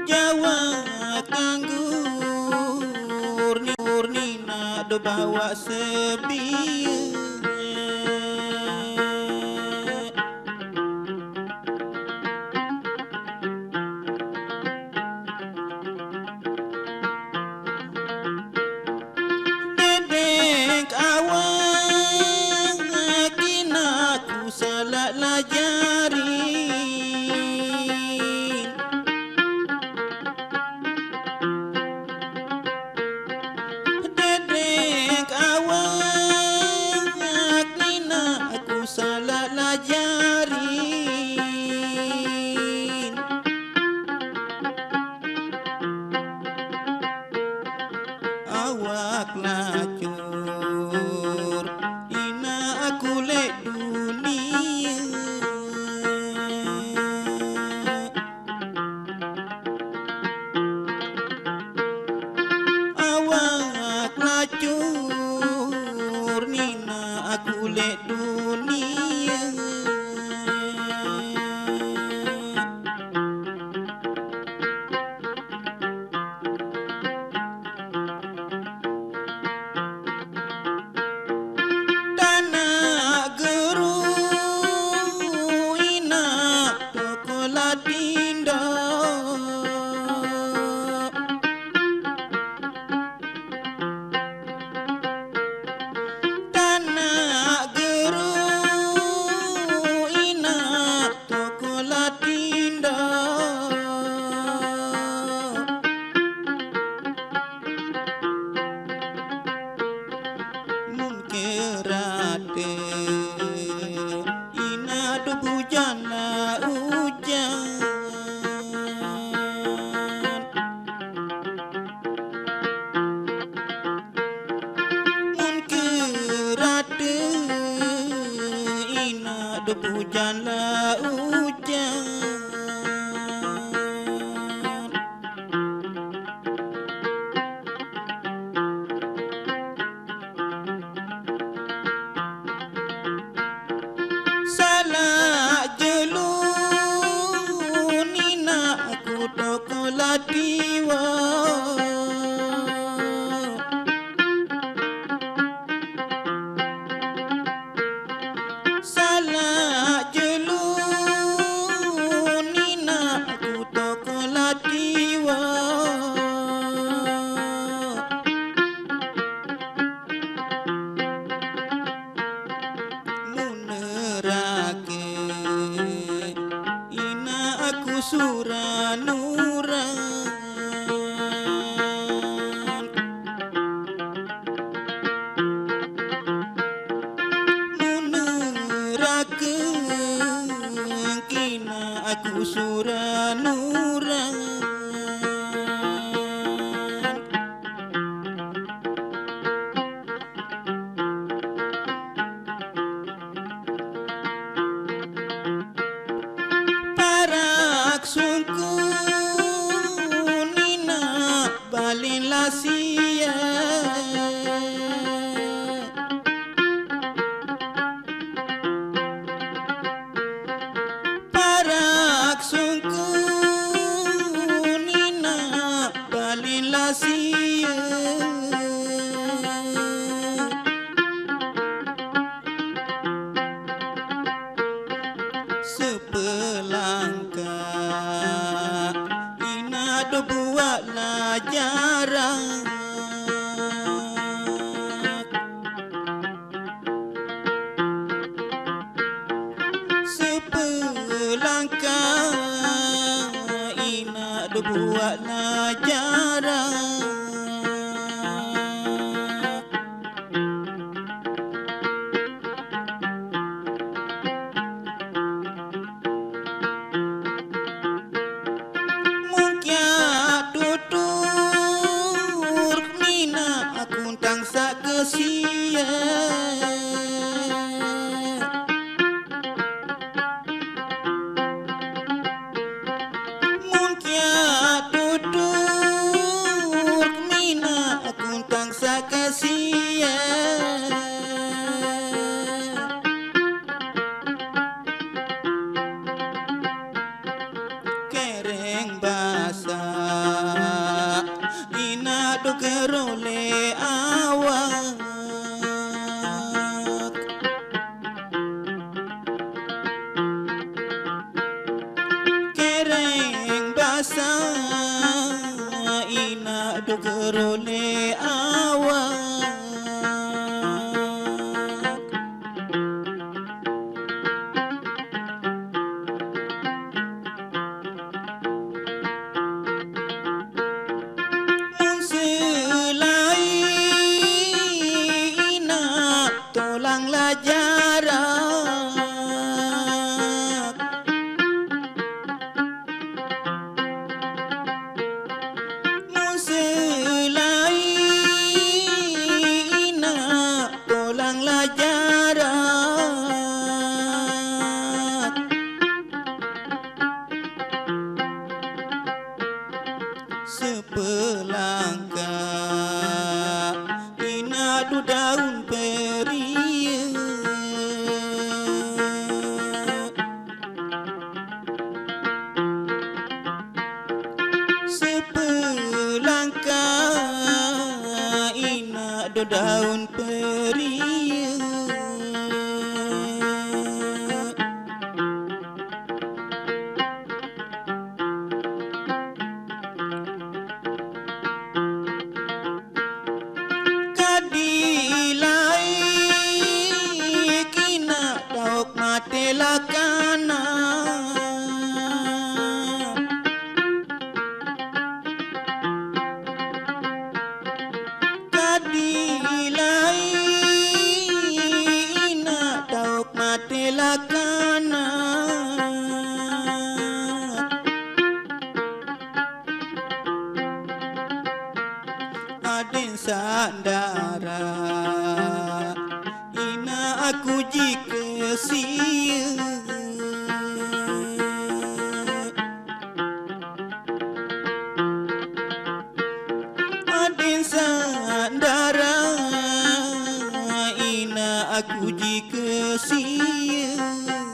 Jawa kanggur nina do bawa sebi. Dedek awang kina ku salah lajarin. Dedek awang kina ku salah lajarin. Awak lacur ina aku lek dunia. Awak lacur nina aku lek dunia. Ina do hujan la hujan. Mun kerate ina do hujan la hujan. Salah jelu nina aku toko latiwa. Salah jelu nina aku toko latiwa. Ina aku suranuran. Munerake kina aku suranuran. Sungguh nina balila sia. Parak sungguh nina balila sia. Sepelangkah ina do buat lajaran. Sepelangkah ina do buat lajaran. Tutur mina aku tangsa kesia. Mungkin tutur mina aku tangsa kesia. kerole awak kereng basah ina do kerole awak tolanglah jarak muselai nak tolanglah jarak sepelangkah ina du daun peria sepelangkah ina du daun peria kadilai kina dauk mate lakana kadilai ina dauk mate lakana aden sandara ina aku jika sia aden sandara ina aku jika sia